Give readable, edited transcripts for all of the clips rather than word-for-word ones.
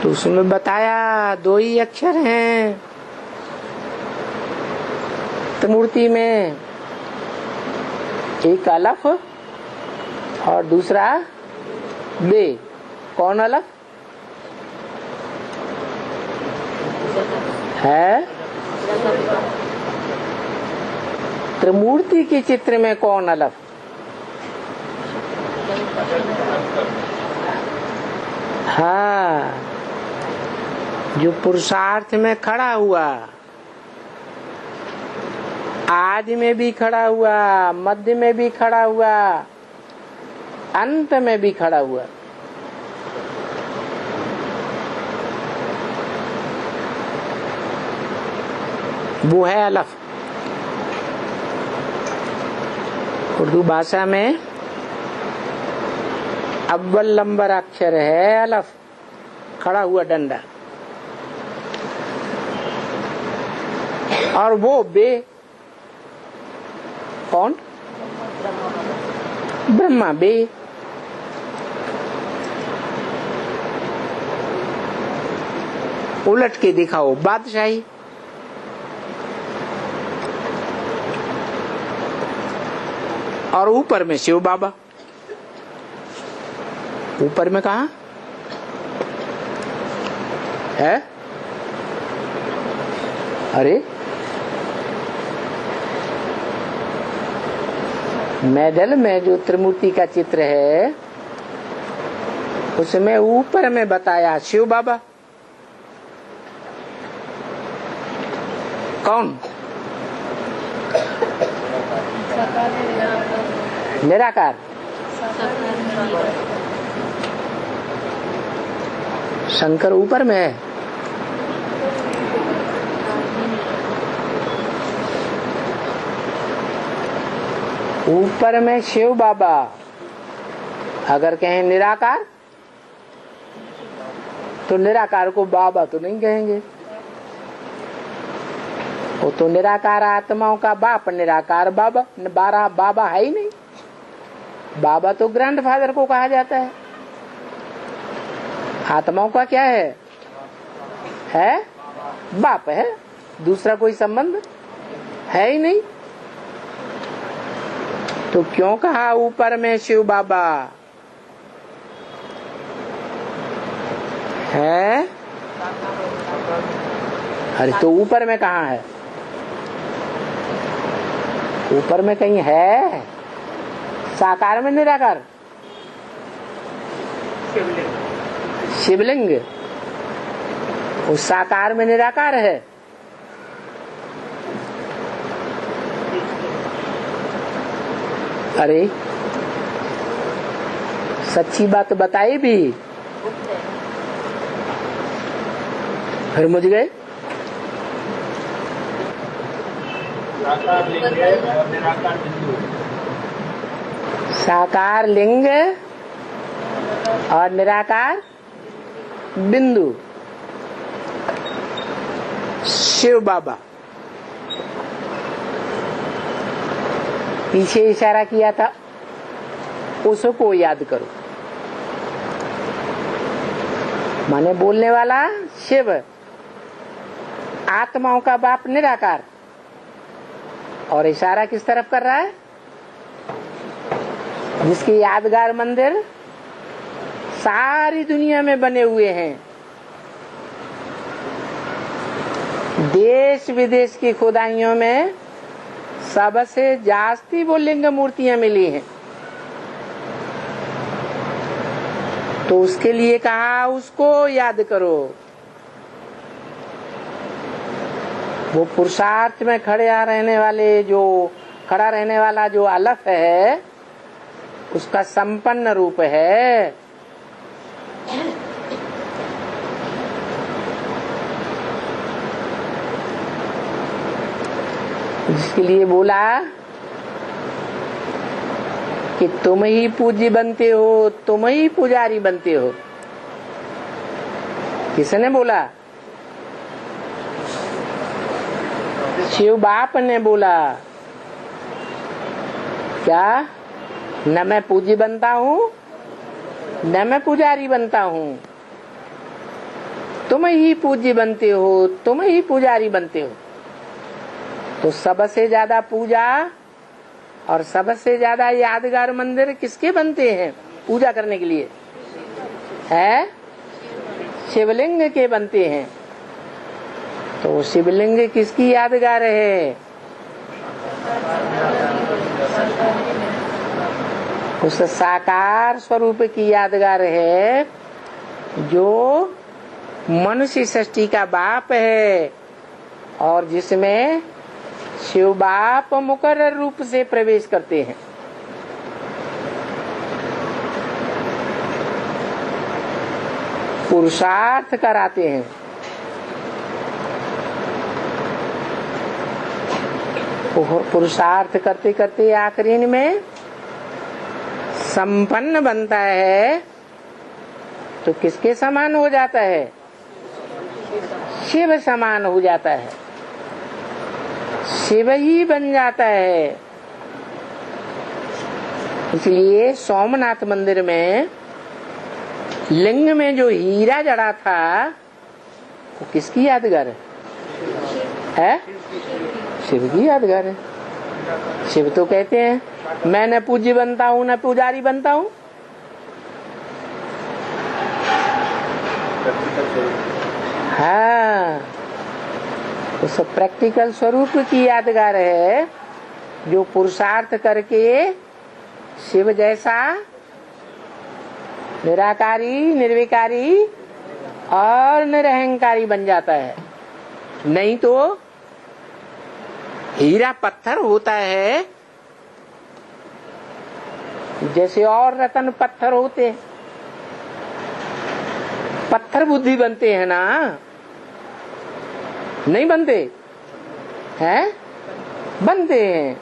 तो उसमें बताया 2 ही अक्षर हैं त्रिमूर्ति में, एक अलफ और दूसरा बे। कौन अलफ है? त्रिमूर्ति के चित्र में कौन अलफ? हाँ, जो पुरुषार्थ में खड़ा हुआ, आदि में भी खड़ा हुआ, मध्य में भी खड़ा हुआ, अंत में भी खड़ा हुआ। वो है अलफ। उर्दू भाषा में अव्वल नंबर अक्षर है अलफ, खड़ा हुआ डंडा। और वो बे कौन? ब्रह्मा बे। उलट के दिखाओ बादशाही। और ऊपर में शिव बाबा। ऊपर में कहा है? अरे मेडल में जो त्रिमूर्ति का चित्र है उसमें ऊपर में बताया शिव बाबा। कौन? निराकार। शंकर ऊपर में है। ऊपर में शिव बाबा। अगर कहें निराकार तो निराकार को बाबा तो नहीं कहेंगे, वो तो निराकार आत्माओं का बाप निराकार बाबा। बाबा है ही नहीं। बाबा तो ग्रैंडफादर को कहा जाता है। आत्माओं का क्या है? बाप है। दूसरा कोई संबंध है ही नहीं। तो क्यों कहा ऊपर में शिव बाबा है? अरे तो ऊपर में कहाँ है? ऊपर में कहीं है? साकार में निराकार? शिवलिंग। उस साकार में निराकार है। अरे सच्ची बात बताई भी, फिर मुझ गए। साकार लिंग और निराकार बिंदु। शिव बाबा। पीछे इशारा किया था, उसको याद करो। माने बोलने वाला शिव, आत्माओं का बाप निराकार। और इशारा किस तरफ कर रहा है? जिसके यादगार मंदिर सारी दुनिया में बने हुए हैं। देश विदेश की खुदाइयों में सबसे जास्ती वो लिंग मूर्तियां मिली हैं। तो उसके लिए कहा उसको याद करो। वो पुरुषार्थ में खड़ा रहने वाला जो अलफ है, उसका संपन्न रूप है। जिसके लिए बोला कि तुम ही पूज्य बनते हो, तुम ही पुजारी बनते हो। किसने बोला? शिव बाप ने बोला। क्या? न मैं पूज्य बनता हूँ, न मैं पुजारी बनता हूँ। तुम ही पूज्य बनते हो, तुम ही पुजारी बनते हो। तो सबसे ज्यादा पूजा और सबसे ज्यादा यादगार मंदिर किसके बनते हैं पूजा करने के लिए? है शिवलिंग के बनते हैं। तो शिवलिंग किसकी यादगार है? उस साकार स्वरूप की यादगार है जो मनुष्य सृष्टि का बाप है और जिसमें शिव बाप मुकर्रर रूप से प्रवेश करते हैं। पुरुषार्थ कराते हैं। पुरुषार्थ करते करते आखिरी में संपन्न बनता है तो किसके समान हो जाता है? शिव समान हो जाता है, शिव ही बन जाता है। इसलिए सोमनाथ मंदिर में लिंग में जो हीरा जड़ा था वो किसकी यादगार है? शिव की यादगार है। शिव तो कहते हैं मैं न पूज्य बनता हूँ न पुजारी बनता हूँ। हाँ, उस प्रैक्टिकल स्वरूप की यादगार है जो पुरुषार्थ करके शिव जैसा निराकारी, निर्विकारी और निरहंकारी बन जाता है। नहीं तो हीरा पत्थर होता है जैसे और रतन पत्थर होते हैं, पत्थर बुद्धि बनते हैं ना, नहीं बनते हैं? बनते हैं,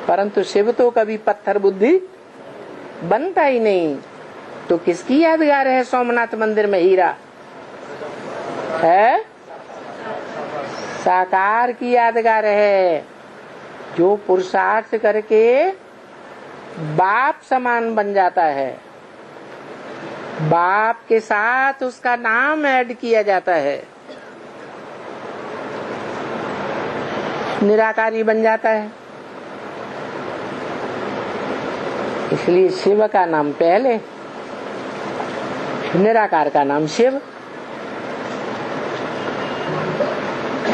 परंतु शिव तो कभी पत्थर बुद्धि बनता ही नहीं। तो किसकी यादगार है सोमनाथ मंदिर में हीरा? है साकार की यादगार है जो पुरुषार्थ करके बाप समान बन जाता है। बाप के साथ उसका नाम ऐड किया जाता है, निराकारी बन जाता है। इसलिए शिव का नाम पहले, निराकार का नाम शिव।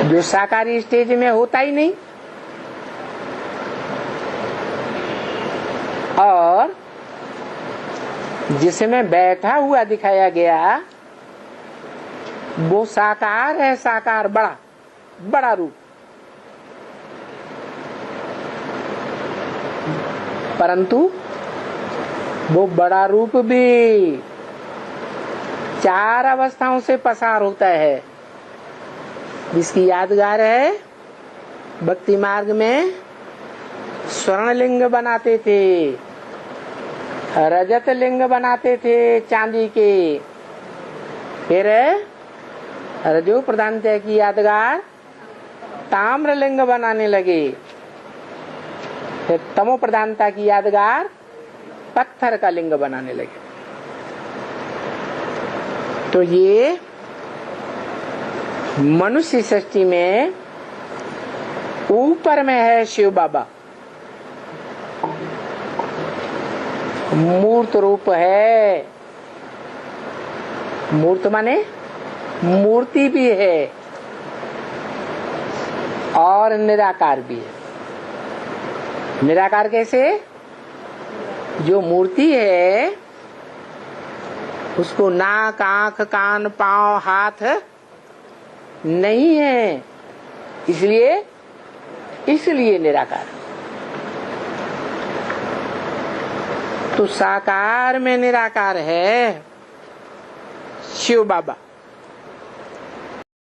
जो साकारी स्टेज में होता ही नहीं और जिसमें बैठा हुआ दिखाया गया वो साकार है, साकार बड़ा बड़ा रूप। परंतु वो बड़ा रूप भी 4 अवस्थाओं से पसार होता है, जिसकी यादगार है भक्ति मार्ग में स्वर्णलिंग बनाते थे, रजत लिंग बनाते थे चांदी के, फिर रजो प्रधानता की यादगार ताम्र लिंग बनाने लगे, फिर तमो प्रधानता की यादगार पत्थर का लिंग बनाने लगे। तो ये मनुष्य सृष्टि में ऊपर में है शिव बाबा, मूर्त रूप है। मूर्त माने मूर्ति भी है और निराकार भी है। निराकार कैसे? जो मूर्ति है उसको नाक, आंख, कान, पांव, हाथ नहीं है, इसलिए निराकार। तो साकार में निराकार है शिव बाबा।